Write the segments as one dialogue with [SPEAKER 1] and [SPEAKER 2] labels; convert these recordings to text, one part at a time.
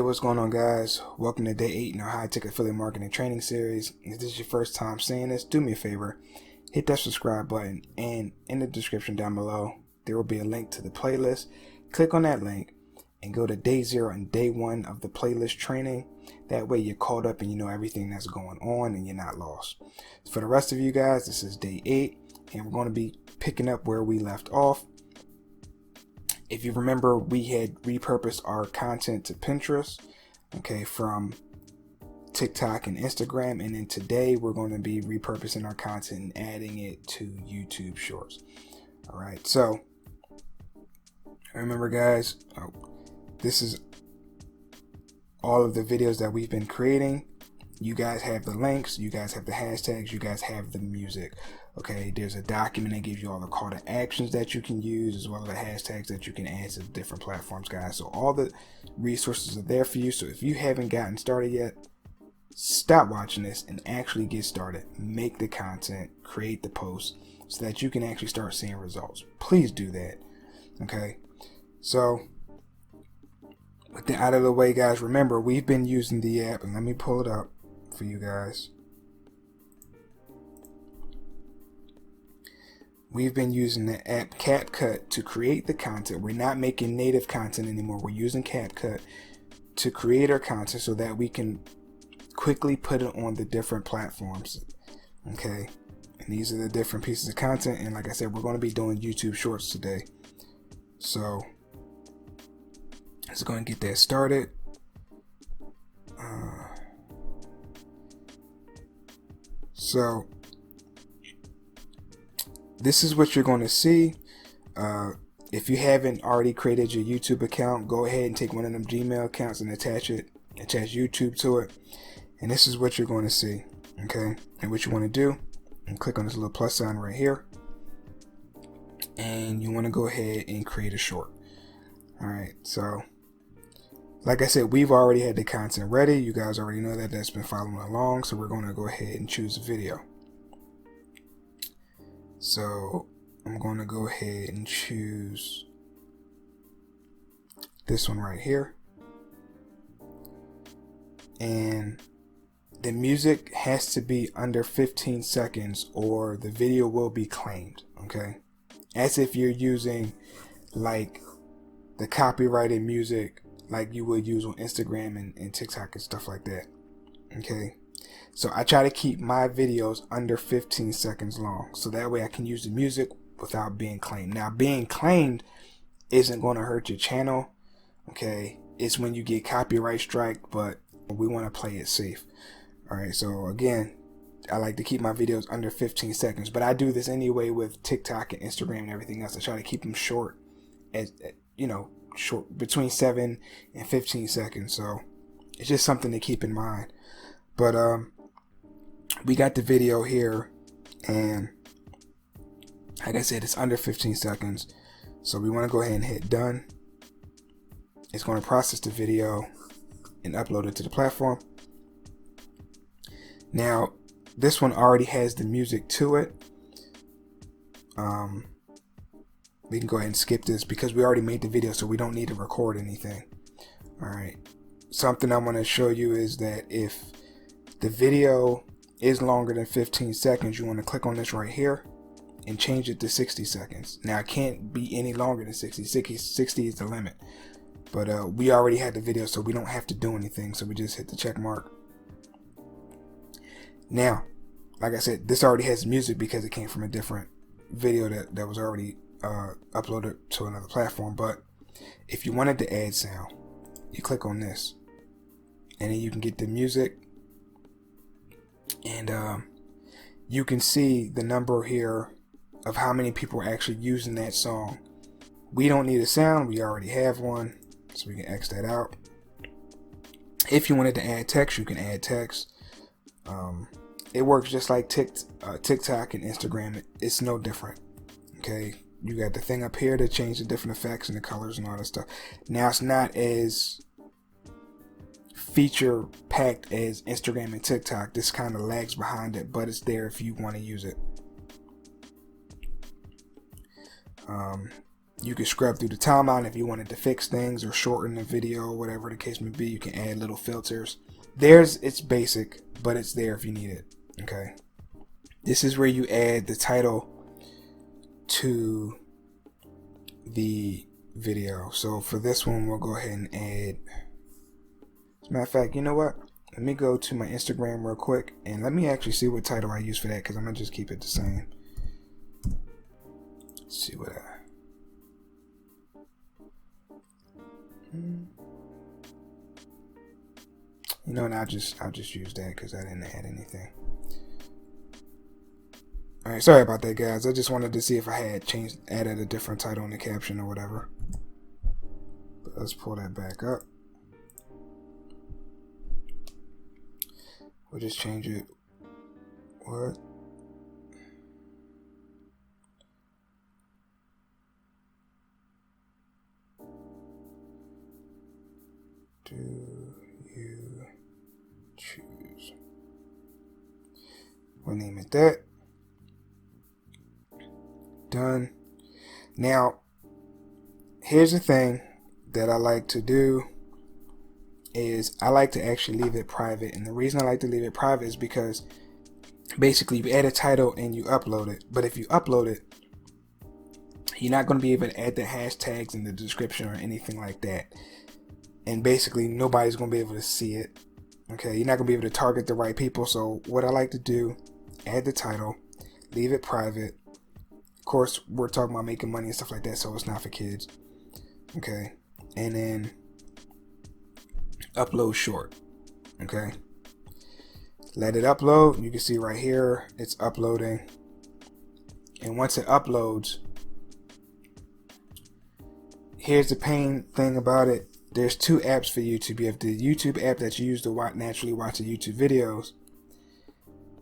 [SPEAKER 1] What's going on, guys? Welcome to day 8 in our high-tech affiliate marketing training series. If this is your first time seeing this, do me a favor, hit that subscribe button, and in the description down below there will be a link to the playlist. Click on that link and go to day 0 and day 1 of the playlist training. That way you're caught up and you know everything that's going on and you're not lost. For the rest of you guys, this is day 8 and we're going to be picking up where we left off. If you remember, we had repurposed our content to Pinterest, okay, from TikTok and Instagram, and then today we're going to be repurposing our content and adding it to YouTube Shorts. All right, so remember, guys, this is all of the videos that we've been creating. You guys have the links, you guys have the hashtags, you guys have the music. Okay, there's a document that gives you all the call to actions that you can use, as well as the hashtags that you can add to different platforms, guys. So all the resources are there for you. So if you haven't gotten started yet, stop watching this and actually get started. Make the content, create the post, so that you can actually start seeing results. Please do that. Okay, so with that out of the way, guys, remember, we've been using the app, and let me pull it up for you guys. We've been using the app CapCut to create the content. We're not making native content anymore. We're using CapCut to create our content so that we can quickly put it on the different platforms. Okay, and these are the different pieces of content, and like I said, we're going to be doing YouTube Shorts today. So let's go and get that started. So this is what you're going to see. If you haven't already created your YouTube account, go ahead and take one of them Gmail accounts and attach YouTube to it. And this is what you're going to see. Okay, and what you want to do, and click on this little plus sign right here, and you want to go ahead and create a short. All right, so like I said, we've already had the content ready. You guys already know that. That's been following along. So we're going to go ahead and choose a video. So I'm going to go ahead and choose this one right here. And the music has to be under 15 seconds or the video will be claimed. Okay, as if you're using like the copyrighted music like you would use on Instagram and TikTok and stuff like that. Okay, so I try to keep my videos under 15 seconds long, so that way I can use the music without being claimed. Now, being claimed isn't going to hurt your channel. Okay, it's when you get copyright strike, but we want to play it safe. All right, so again, I like to keep my videos under 15 seconds, but I do this anyway with TikTok and Instagram and everything else. I try to keep them short, as you know, short, between 7 and 15 seconds. So it's just something to keep in mind. But we got the video here, and like I said, it's under 15 seconds. So we want to go ahead and hit done. It's going to process the video and upload it to the platform. Now, this one already has the music to it. We can go ahead and skip this because we already made the video, so we don't need to record anything. All right. Something I want to show you is that if the video is longer than 15 seconds, you want to click on this right here and change it to 60 seconds. Now, it can't be any longer than 60. 60 is the limit. But we already had the video, so we don't have to do anything. So we just hit the check mark. Now, like I said, this already has music because it came from a different video that was already uploaded to another platform. But if you wanted to add sound, you click on this, and then you can get the music, and you can see the number here of how many people are actually using that song. We don't need a sound, we already have one, so we can X that out. If you wanted to add text, you can add text. It works just like TikTok and Instagram. It's no different. Okay, you got the thing up here to change the different effects and the colors and all that stuff. Now, it's not as feature packed as Instagram and TikTok. This kind of lags behind it, but it's there if you want to use it. You can scrub through the timeline if you wanted to fix things or shorten the video, whatever the case may be. You can add little filters. It's basic, but it's there if you need it. Okay. This is where you add the title to the video. So for this one, we'll go ahead and add. As a matter of fact, you know what? Let me go to my Instagram real quick and let me actually see what title I use for that, because I'm gonna just keep it the same. Let's see what you know, and I'll just use that because I didn't add anything. All right, sorry about that, guys. I just wanted to see if I had added a different title in the caption or whatever. But let's pull that back up. We'll just change it. What? Do you choose? We'll name it that. Done. Now, here's the thing that I like to do is I like to actually leave it private. And the reason I like to leave it private is because basically you add a title and you upload it. But if you upload it, you're not going to be able to add the hashtags in the description or anything like that. And basically nobody's going to be able to see it. Okay, you're not going to be able to target the right people. So what I like to do, add the title, leave it private. Of course, we're talking about making money and stuff like that, so it's not for kids. Okay, and then upload short. Okay, let it upload. You can see right here it's uploading, and once it uploads, here's the pain thing about it. There's two apps for YouTube. You have the YouTube app that you use to naturally watch the YouTube videos,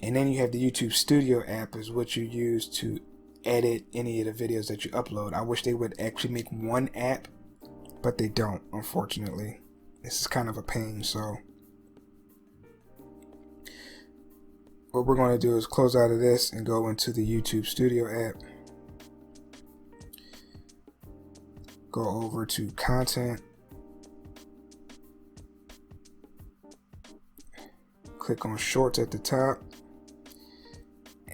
[SPEAKER 1] and then you have the YouTube Studio app, is what you use to edit any of the videos that you upload. I wish they would actually make one app, but they don't, unfortunately. This is kind of a pain. So what we're going to do is close out of this and go into the YouTube Studio app. Go over to content. Click on shorts at the top.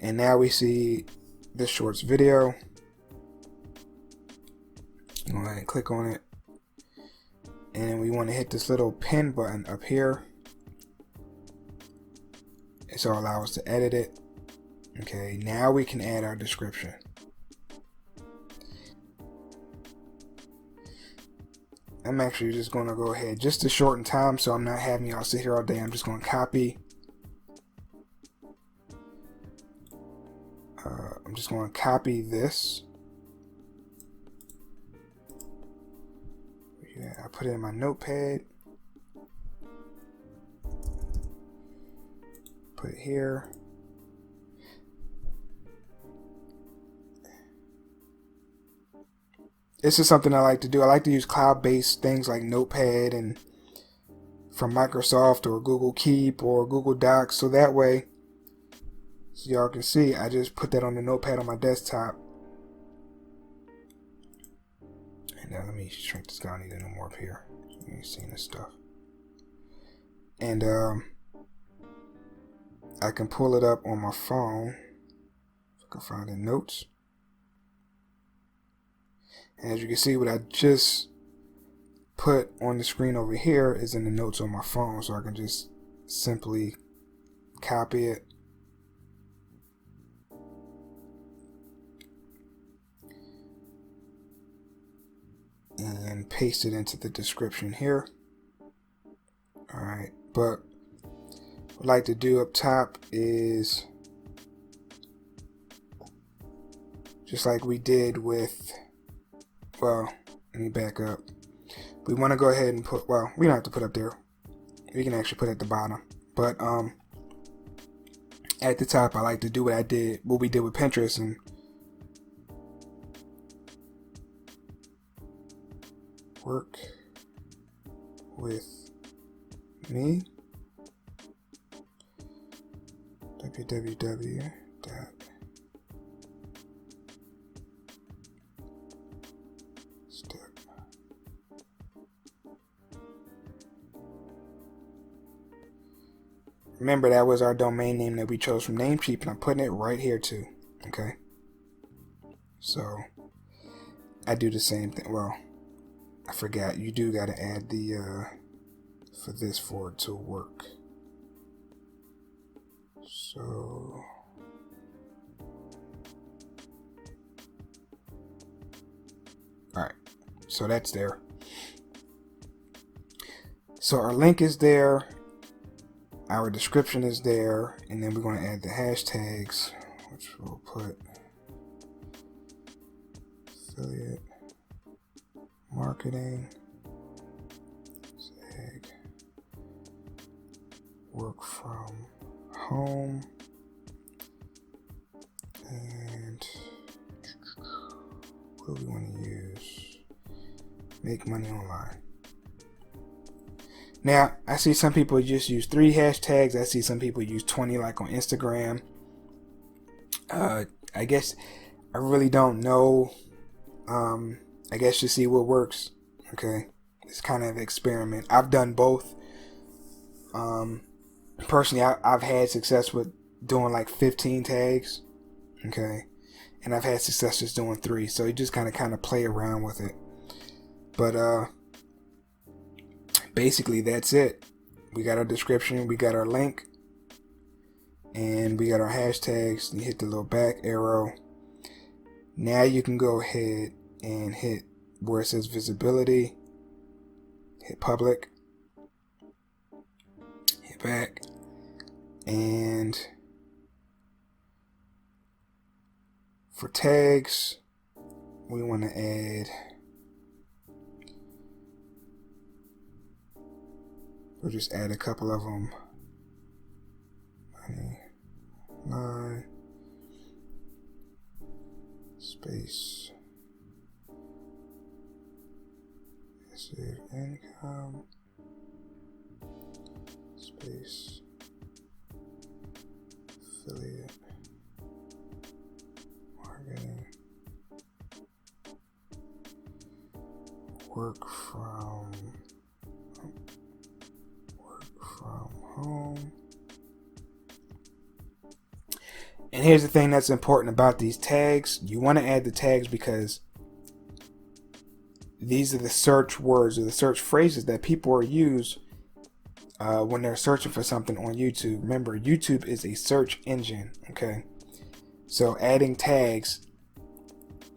[SPEAKER 1] And now we see the shorts video. Go ahead and click on it. And we want to hit this little pin button up here. So allow us to edit it. Okay, now we can add our description. I'm actually just going to go ahead just to shorten time, so I'm not having y'all sit here all day. I'm just going to copy. I'm just going to copy this. Yeah, I put it in my notepad. Put it here. This is something I like to do. I like to use cloud-based things like Notepad and from Microsoft or Google Keep or Google Docs, so that way, so y'all can see, I just put that on the notepad on my desktop. And now let me shrink this down even more up here. So you see this stuff. And I can pull it up on my phone. If I can find the notes. And as you can see, what I just put on the screen over here is in the notes on my phone, so I can just simply copy it. And paste it into the description here. Alright, but what I'd like to do up top is just like we did with, well, let me back up. We want to go ahead and put, well, we don't have to put up there. We can actually put at the bottom. But at the top, I like to do what we did with Pinterest, and work with me. www. remember that was our domain name that we chose from Namecheap, and I'm putting it right here too. Okay. So I do the same thing. Well, I forgot. You do got to add the for this for it to work. So all right. So that's there. So our link is there. Our description is there, and then we're going to add the hashtags, which we'll put affiliate marketing, tag, work from home, and what do we want to use? Make money online. Now, I see some people just use 3 hashtags. I see some people use 20 like on Instagram. I guess I really don't know. I guess to see what works. Okay. It's kind of an experiment. I've done both. Personally, I've had success with doing like 15 tags. Okay. And I've had success just doing 3. So you just kind of play around with it. But, basically that's it. We got our description, we got our link, and we got our hashtags. You hit the little back arrow. Now you can go ahead and hit where it says visibility, hit public, hit back, and for tags we want to add, we'll just add a couple of them. Line, space, passive income, space, affiliate marketing, work from home. And here's the thing that's important about these tags. You want to add the tags because these are the search words or the search phrases that people are use when they're searching for something on YouTube. Remember, YouTube is a search engine. Okay, so adding tags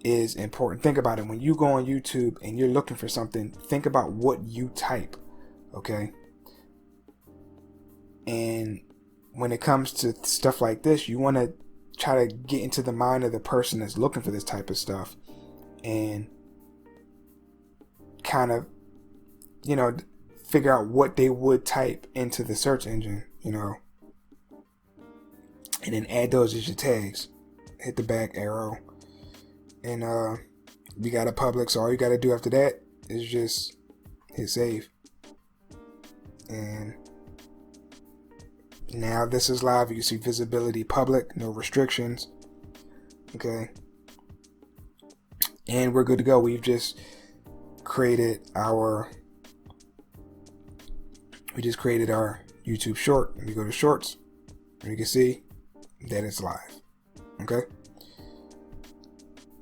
[SPEAKER 1] is important. Think about it. When you go on YouTube and you're looking for something, think about what you type. Okay. And when it comes to stuff like this, you want to try to get into the mind of the person that's looking for this type of stuff and kind of, figure out what they would type into the search engine, and then add those as your tags. Hit the back arrow, and we got a public, so all you got to do after that is just hit save. And now this is live. You can see visibility, public, no restrictions. Okay. And we're good to go. We've just created our YouTube short. And we go to shorts, and you can see that it's live. Okay.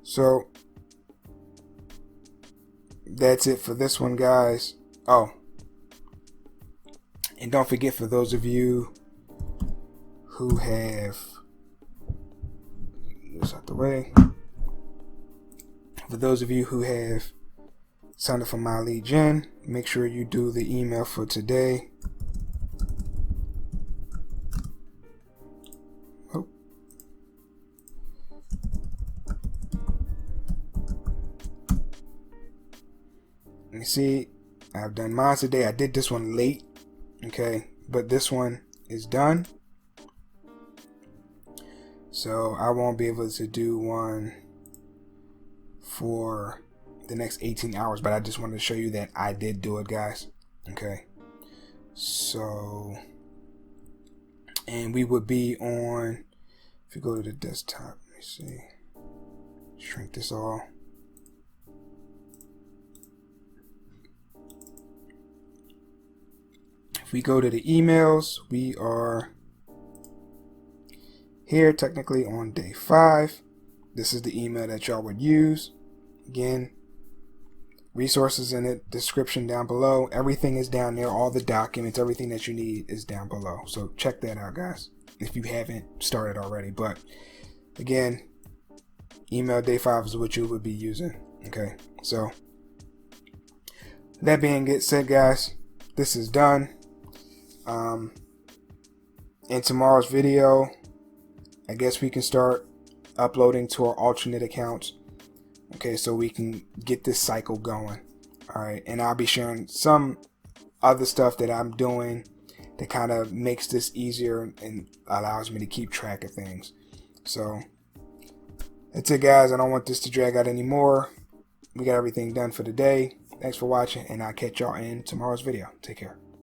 [SPEAKER 1] So that's it for this one, guys. Oh, and don't forget, for those of you who have, this out the way, for those of you who have signed up for my lead gen, make sure you do the email for today. Oh. You see, I've done mine today. I did this one late, okay, but this one is done. So I won't be able to do one for the next 18 hours, but I just wanted to show you that I did do it, guys. Okay. So, and we would be on, if you go to the desktop, let me see, shrink this all. If If we go to the emails, we are here technically on day 5. This is the email that y'all would use. Again, resources in it, description down below. Everything is down there. All the documents, everything that you need is down below. So check that out, guys, if you haven't started already. But again, email day 5 is what you would be using. Okay, so that being said, guys, this is done. In tomorrow's video, I guess we can start uploading to our alternate accounts. Okay, so we can get this cycle going. All right, and I'll be sharing some other stuff that I'm doing that kind of makes this easier and allows me to keep track of things. So that's it, guys. I don't want this to drag out anymore. We got everything done for today. Thanks for watching, and I'll catch y'all in tomorrow's video. Take care.